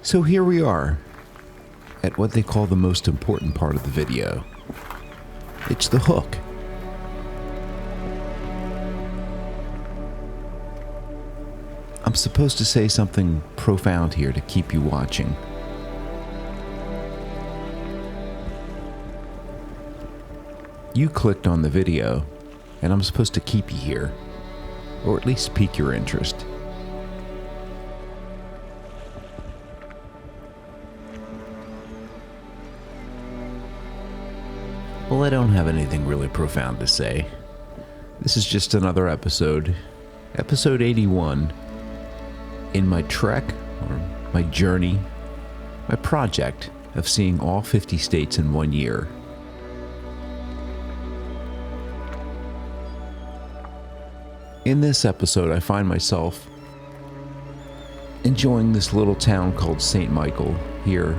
So here we are, at what they call the most important part of the video. It's the hook. I'm supposed to say something profound here to keep you watching. You clicked on the video, and I'm supposed to keep you here, or at least pique your interest. Well, I don't have anything really profound to say. This is just another episode 81, in my trek, or my journey, my project of seeing all 50 states in 1 year. In this episode, I find myself enjoying this little town called St. Michael here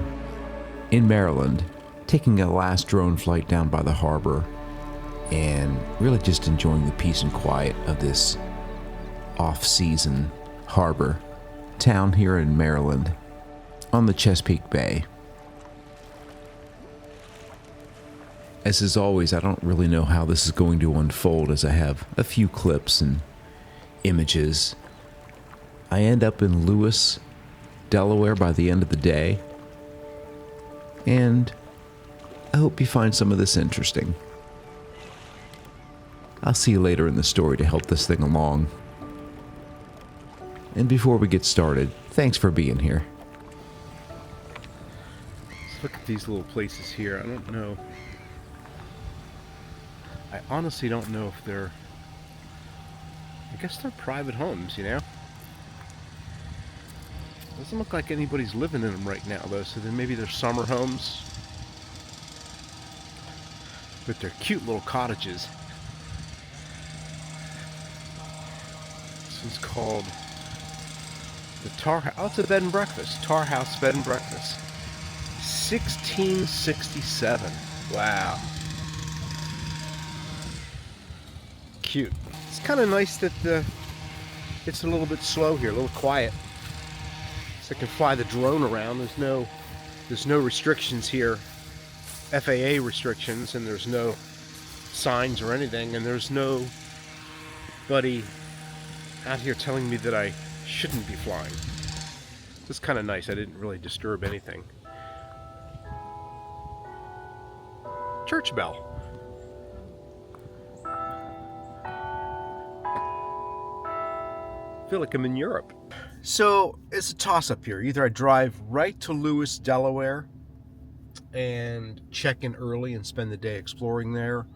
in Maryland, taking a last drone flight down by the harbor and really just enjoying the peace and quiet of this off-season harbor town here in Maryland on the Chesapeake Bay. As is always, I don't really know how this is going to unfold, as I have a few clips and images. I end up in Lewes, Delaware by the end of the day, and I hope you find some of this interesting. I'll see you later in the story to help this thing along. And before we get started, thanks for being here. Let's look at these little places here. I don't know. I honestly don't know if they're... I guess they're private homes, you know? Doesn't look like anybody's living in them right now, though, so then maybe they're summer homes. But they're cute little cottages. This one's called the Tar House. Oh, it's a bed and breakfast. Tar House Bed and Breakfast. 1667. Wow. Cute. It's kind of nice that it's a little bit slow here, a little quiet. So I can fly the drone around. There's no restrictions here. FAA restrictions, and there's no signs or anything, and there's nobody out here telling me that I shouldn't be flying. It's kind of nice. I didn't really disturb anything. Church bell. I feel like I'm in Europe. So it's a toss-up here. Either I drive right to Lewes, Delaware, and check in early and spend the day exploring there.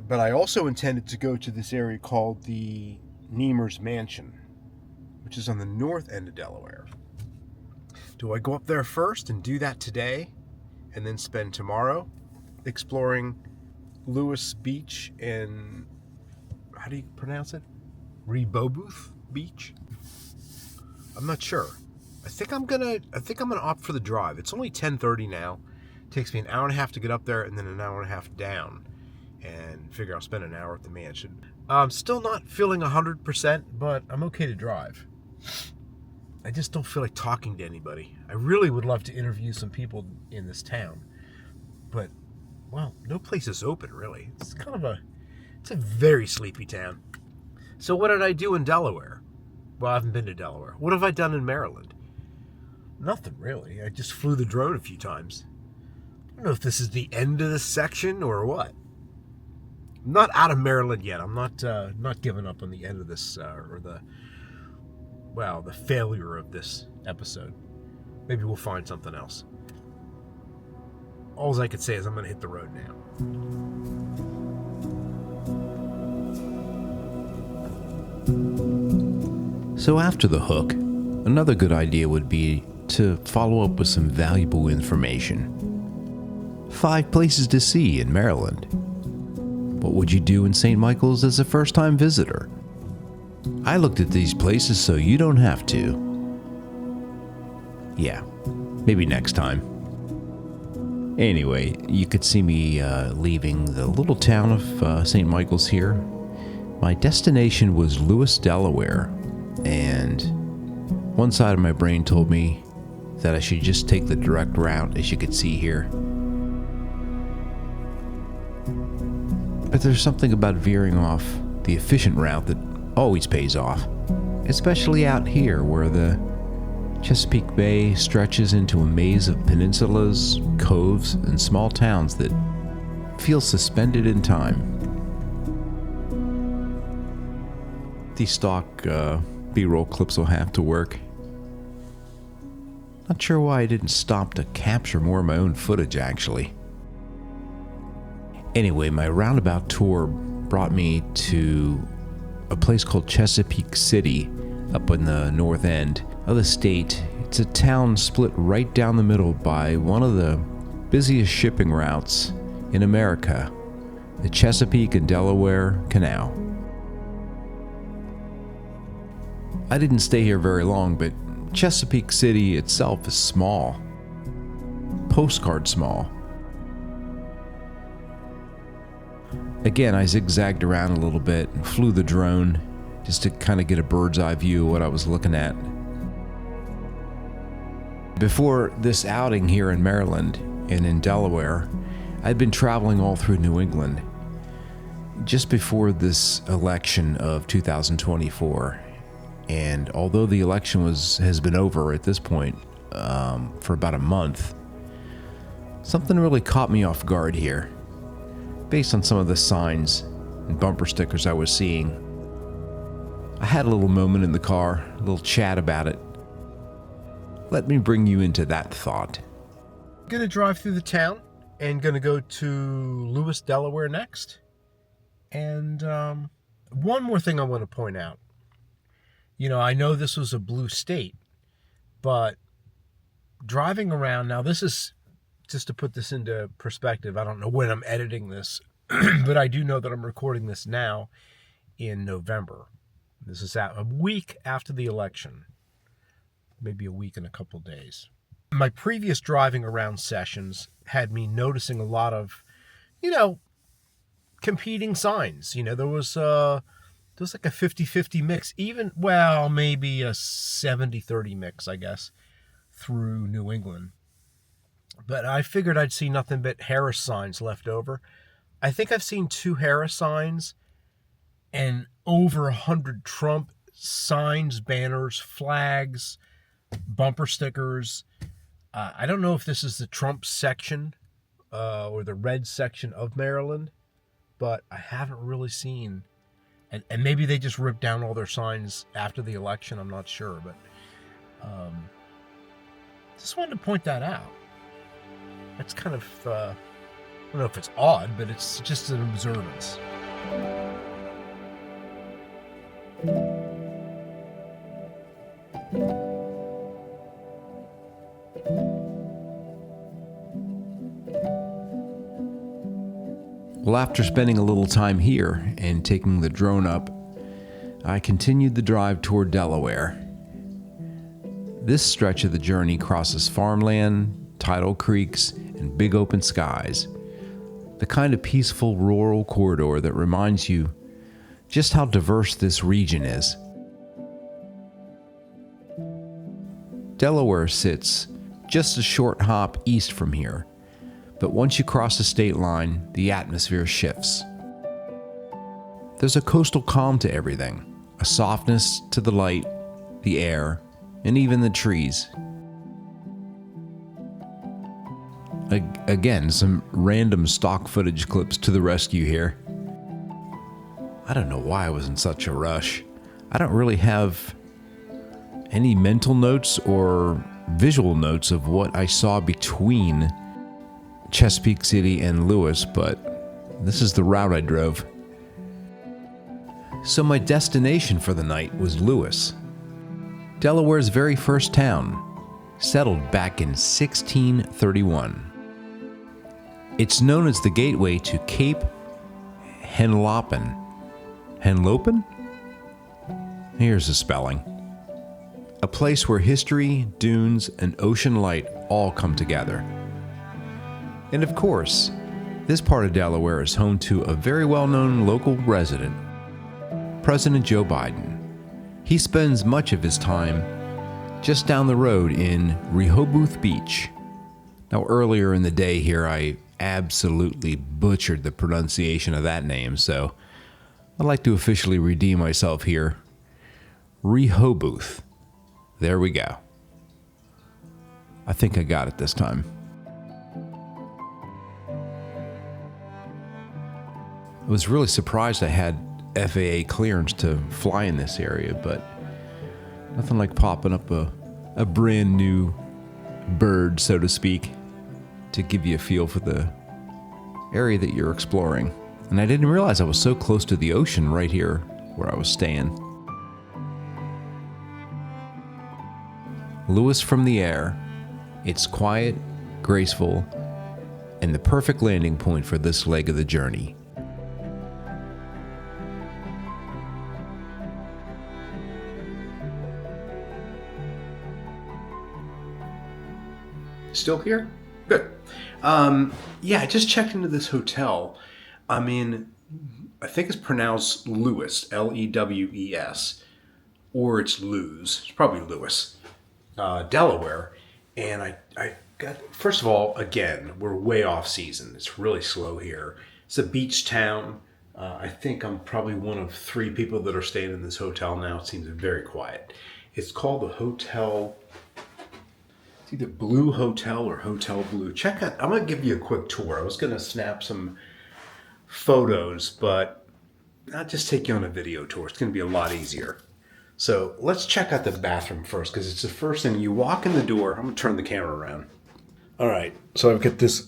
But I also intended to go to this area called the Nemers Mansion, which is on the north end of Delaware. Do I go up there first and do that today, and then spend tomorrow exploring Lewes Beach and, how do you pronounce it? Rehoboth Beach? I'm not sure. I think I'm gonna opt for the drive. It's only 10:30 now. It takes me an hour and a half to get up there and then an hour and a half down, and figure I'll spend an hour at the mansion. I'm still not feeling 100%, but I'm okay to drive. I just don't feel like talking to anybody. I really would love to interview some people in this town, but, well, no place is open, really. It's a very sleepy town. So what did I do in Delaware? Well, I haven't been to Delaware. What have I done in Maryland? Nothing, really. I just flew the drone a few times. I don't know if this is the end of this section or what. I'm not out of Maryland yet. I'm not giving up on the end of this, or the failure of this episode. Maybe we'll find something else. All I could say is I'm going to hit the road now. So after the hook, another good idea would be to follow up with some valuable information. 5 places to see in Maryland. What would you do in St. Michael's as a first-time visitor? I looked at these places so you don't have to. Yeah, maybe next time. Anyway, you could see me leaving the little town of St. Michael's here. My destination was Lewes, Delaware, and one side of my brain told me, that I should just take the direct route, as you can see here. But there's something about veering off the efficient route that always pays off, especially out here where the Chesapeake Bay stretches into a maze of peninsulas, coves, and small towns that feel suspended in time. These stock B-roll clips will have to work. Not sure why I didn't stop to capture more of my own footage, actually. Anyway, my roundabout tour brought me to a place called Chesapeake City up in the north end of the state. It's a town split right down the middle by one of the busiest shipping routes in America, the Chesapeake and Delaware Canal. I didn't stay here very long, but Chesapeake City itself is small. Postcard small. Again, I zigzagged around a little bit and flew the drone just to kind of get a bird's eye view of what I was looking at. Before this outing here in Maryland and in Delaware, I'd been traveling all through New England just before this election of 2024. And although the election has been over at this point for about a month, something really caught me off guard here, based on some of the signs and bumper stickers I was seeing. I had a little moment in the car, a little chat about it. Let me bring you into that thought. I'm going to drive through the town and going to go to Lewis, Delaware next. And one more thing I want to point out. You know, I know this was a blue state, but driving around, now this is, just to put this into perspective, I don't know when I'm editing this, but I do know that I'm recording this now in November. This is a week after the election, maybe a week and a couple days. My previous driving around sessions had me noticing a lot of, competing signs. There was like a 50-50 mix, maybe a 70-30 mix, I guess, through New England. But I figured I'd see nothing but Harris signs left over. I think I've seen 2 Harris signs and over 100 Trump signs, banners, flags, bumper stickers. I don't know if this is the Trump section or the red section of Maryland, but I haven't really seen. And maybe they just ripped down all their signs after the election. I'm not sure, but just wanted to point that out. That's kind of, I don't know if it's odd, but it's just an observance. Well, after spending a little time here and taking the drone up, I continued the drive toward Delaware. This stretch of the journey crosses farmland, tidal creeks, and big open skies. The kind of peaceful rural corridor that reminds you just how diverse this region is. Delaware sits just a short hop east from here, but once you cross the state line, the atmosphere shifts. There's a coastal calm to everything, a softness to the light, the air, and even the trees. Again, some random stock footage clips to the rescue here. I don't know why I was in such a rush. I don't really have any mental notes or visual notes of what I saw between Chesapeake City and Lewis, but this is the route I drove. So my destination for the night was Lewis, Delaware's very first town, settled back in 1631. It's known as the gateway to Cape Henlopen. Henlopen? Here's the spelling. A place where history, dunes, and ocean light all come together. And of course, this part of Delaware is home to a very well-known local resident, President Joe Biden. He spends much of his time just down the road in Rehoboth Beach. Now, earlier in the day here, I absolutely butchered the pronunciation of that name, so I'd like to officially redeem myself here. Rehoboth. There we go. I think I got it this time. I was really surprised I had FAA clearance to fly in this area, but nothing like popping up a brand new bird, so to speak, to give you a feel for the area that you're exploring. And I didn't realize I was so close to the ocean right here where I was staying. Lewis from the air. It's quiet, graceful, and the perfect landing point for this leg of the journey. Still here? Good. Yeah, I just checked into this hotel. I think it's pronounced Lewes, Lewes, or it's Lewes. It's probably Lewes, Delaware. And I got, first of all, again, we're way off season. It's really slow here. It's a beach town. I think I'm probably one of 3 people that are staying in this hotel now. It seems very quiet. It's called the Hotel... It's either Blue Hotel or Hotel Blue. Check out, I'm going to give you a quick tour. I was going to snap some photos, but I'll just take you on a video tour. It's going to be a lot easier. So let's check out the bathroom first, because it's the first thing. You walk in the door. I'm going to turn the camera around. All right. So I've got this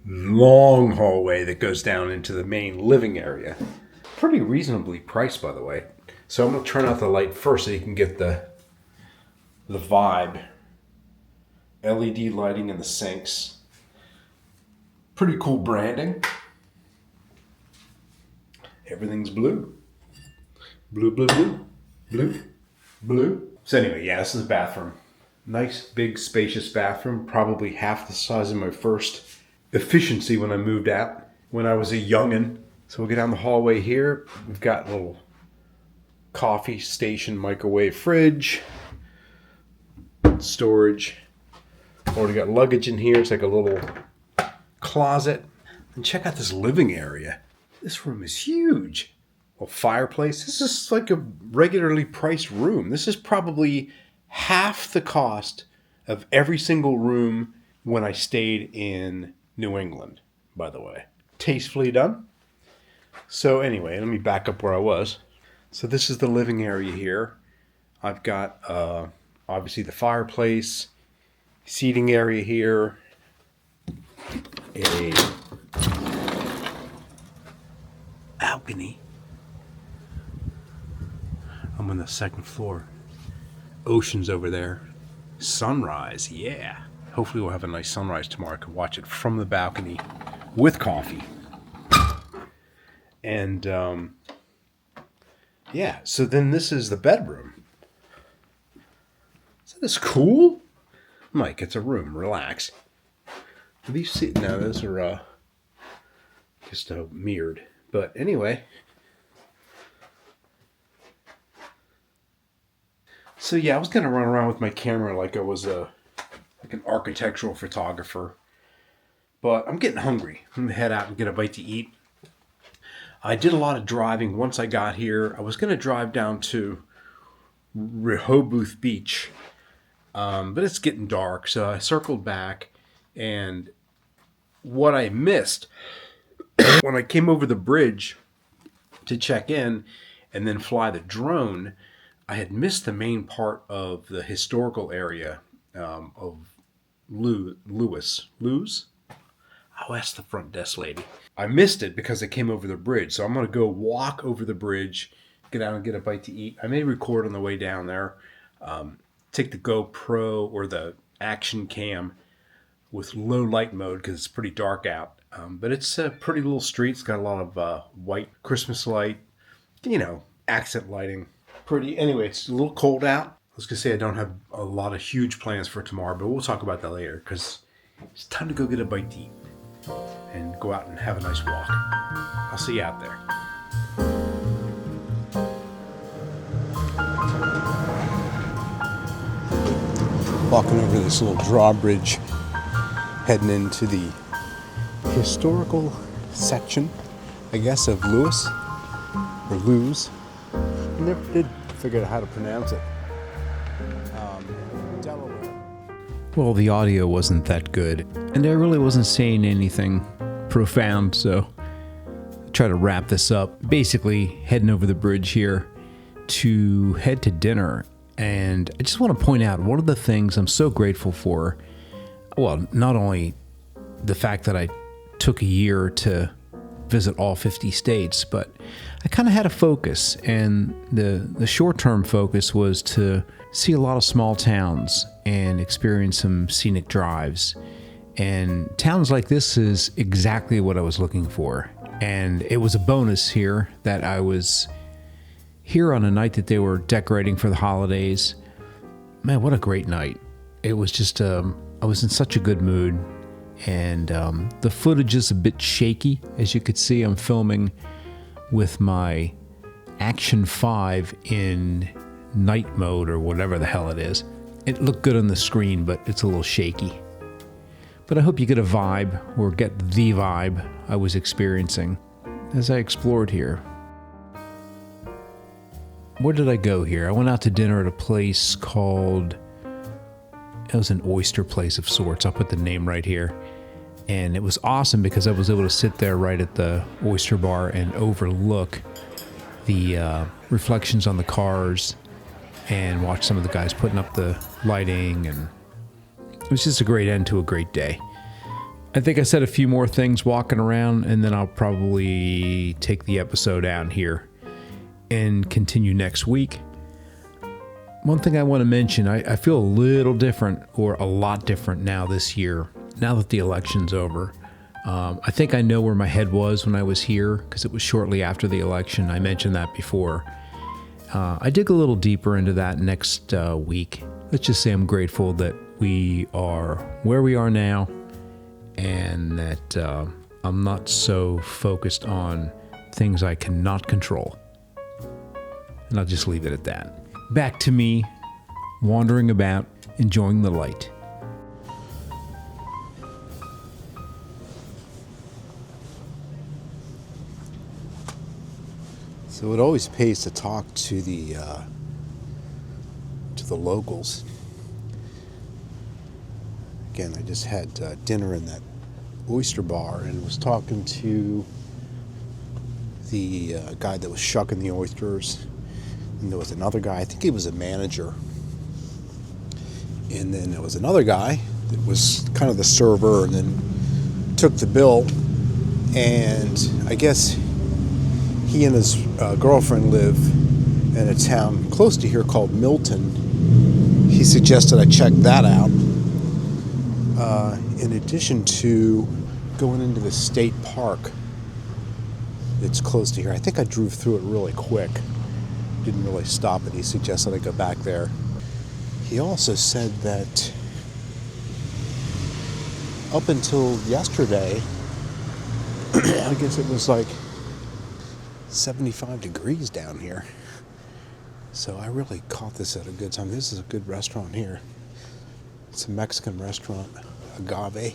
long hallway that goes down into the main living area. Pretty reasonably priced, by the way. So I'm going to turn out the light first so you can get the vibe. LED lighting in the sinks. Pretty cool branding. Everything's blue. Blue, blue, blue. Blue, blue. So anyway, yeah, this is the bathroom. Nice, big, spacious bathroom. Probably half the size of my first efficiency when I moved out, when I was a youngin'. So we'll get down the hallway here. We've got a little coffee station, microwave, fridge. Storage. Already got luggage in here. It's like a little closet. And check out this living area. This room is huge. A fireplace. This is like a regularly priced room. This is probably half the cost of every single room when I stayed in New England, by the way. Tastefully done. So anyway, let me back up where I was. So this is the living area here. I've got obviously the fireplace, seating area here, a balcony. I'm on the second floor. Ocean's over there. Sunrise, yeah. Hopefully we'll have a nice sunrise tomorrow. I can watch it from the balcony with coffee. And yeah, so then this is the bedroom. Isn't this cool? Mike, it's a room. Relax. Are these sitting now? Those are just mirrored. But anyway. So yeah, I was gonna run around with my camera like I was like an architectural photographer. But I'm getting hungry. I'm gonna head out and get a bite to eat. I did a lot of driving once I got here. I was gonna drive down to Rehoboth Beach. But it's getting dark, so I circled back, and what I missed when I came over the bridge to check in and then fly the drone, I had missed the main part of the historical area of Lewes. I'll ask the front desk lady. I missed it because I came over the bridge, so I'm going to go walk over the bridge, get out and get a bite to eat. I may record on the way down there. Take the GoPro or the action cam with low light mode because it's pretty dark out. But it's a pretty little street. It's got a lot of white Christmas light, accent lighting. Pretty. Anyway, it's a little cold out. I was going to say I don't have a lot of huge plans for tomorrow, but we'll talk about that later because it's time to go get a bite to eat and go out and have a nice walk. I'll see you out there. Walking over this little drawbridge, heading into the historical section, I guess, of Lewis, or Lewes. I never did figure out how to pronounce it. Delaware. Well, the audio wasn't that good, and I really wasn't saying anything profound, so I'll try to wrap this up. Basically, heading over the bridge here to head to dinner, and I just want to point out one of the things I'm so grateful for. Well, not only the fact that I took a year to visit all 50 states, but I kind of had a focus, and the short-term focus was to see a lot of small towns and experience some scenic drives. And towns like this is exactly what I was looking for. And it was a bonus here that I was here on a night that they were decorating for the holidays. Man, what a great night. It was just, I was in such a good mood. And the footage is a bit shaky. As you could see, I'm filming with my Action 5 in night mode or whatever the hell it is. It looked good on the screen, but it's a little shaky. But I hope you get a vibe, or get the vibe I was experiencing as I explored here. Where did I go here? I went out to dinner at a place called... It was an oyster place of sorts. I'll put the name right here. And it was awesome because I was able to sit there right at the oyster bar and overlook the reflections on the cars and watch some of the guys putting up the lighting. And it was just a great end to a great day. I think I said a few more things walking around, and then I'll probably take the episode out here and continue next week. One thing I want to mention, I feel a little different, or a lot different now this year, now that the election's over. I think I know where my head was when I was here, because it was shortly after the election. I mentioned that before. I dig a little deeper into that next week. Let's just say I'm grateful that we are where we are now, and that I'm not so focused on things I cannot control. And I'll just leave it at that. Back to me, wandering about, enjoying the light. So it always pays to talk to the locals. Again, I just had dinner in that oyster bar and was talking to the guy that was shucking the oysters. And there was another guy, I think he was a manager. And then there was another guy that was kind of the server, and then took the bill. And I guess he and his girlfriend live in a town close to here called Milton. He suggested I check that out. In addition to going into the state park that's close to here. I think I drove through it really quick. Didn't really stop it. He suggested I go back there. He also said that up until yesterday, I guess it was like 75 degrees down here. So I really caught this at a good time. This is a good restaurant here. It's a Mexican restaurant, Agave.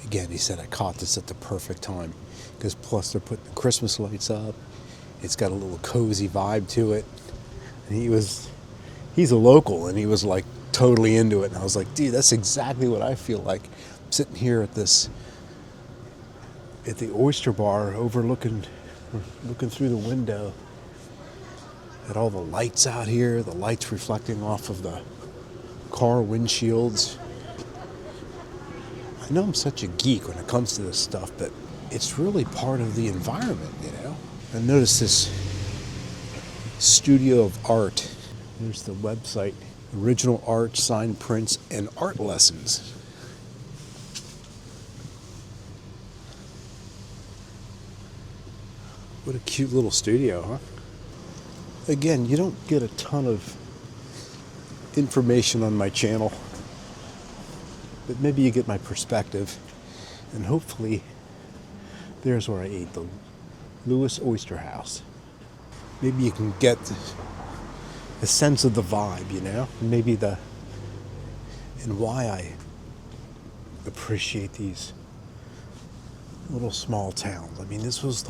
Again, he said I caught this at the perfect time, because plus they're putting the Christmas lights up. It's got a little cozy vibe to it. And he's a local, and he was like totally into it. And I was like, dude, that's exactly what I feel like. I'm sitting here at the oyster bar, looking through the window at all the lights out here, the lights reflecting off of the car windshields. I know I'm such a geek when it comes to this stuff, but it's really part of the environment, you know? I noticed this studio of art. There's the website, Original Art, Sign Prints, and Art Lessons. What a cute little studio, huh? Again, you don't get a ton of information on my channel, but maybe you get my perspective, and hopefully there's where I ate, the Lewis Oyster House. Maybe you can get a sense of the vibe, you know? Maybe and why I appreciate these little small towns. I mean, this was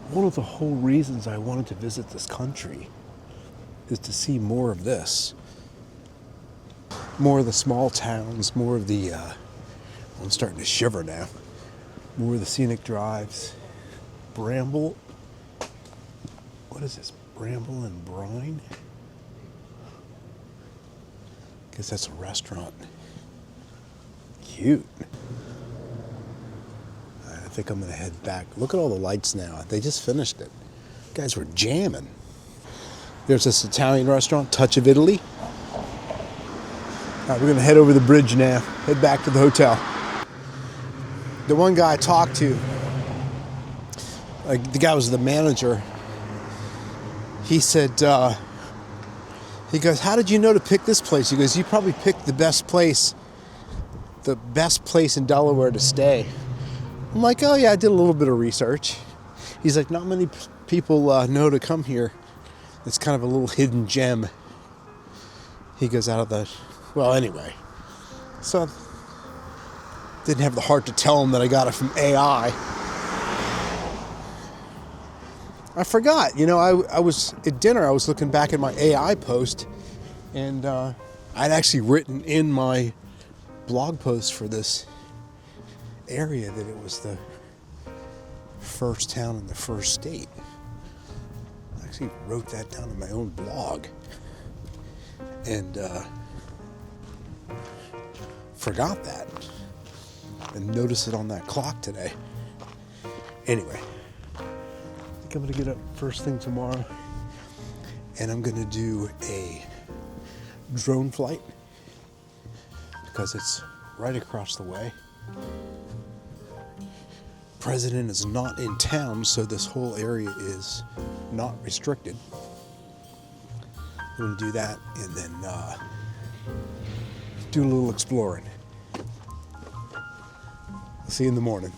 one of the whole reasons I wanted to visit this country, is to see more of this. More of the small towns, more of the, I'm starting to shiver now, more of the scenic drives. Bramble, what is this, Bramble and Brine? Guess that's a restaurant. Cute. I think I'm gonna head back. Look at all the lights now. They just finished it. Guys were jamming. There's this Italian restaurant, Touch of Italy. All right, we're gonna head over the bridge now, head back to the hotel. The one guy I talked to, the guy was the manager. He said, he goes, how did you know to pick this place? He goes, you probably picked the best place in Delaware to stay. I'm like, oh yeah, I did a little bit of research. He's like, not many people know to come here. It's kind of a little hidden gem. He goes out of the, well, anyway. So, didn't have the heart to tell him that I got it from AI. I forgot, I was at dinner, I was looking back at my AI post, and I'd actually written in my blog post for this area that it was the first town in the first state. I actually wrote that down in my own blog, and forgot that, and noticed it on that clock today. Anyway, I think I'm gonna get up first thing tomorrow, and I'm gonna do a drone flight because it's right across the way. President is not in town, so this whole area is not restricted. I'm gonna do that and then do a little exploring. I'll see you in the morning.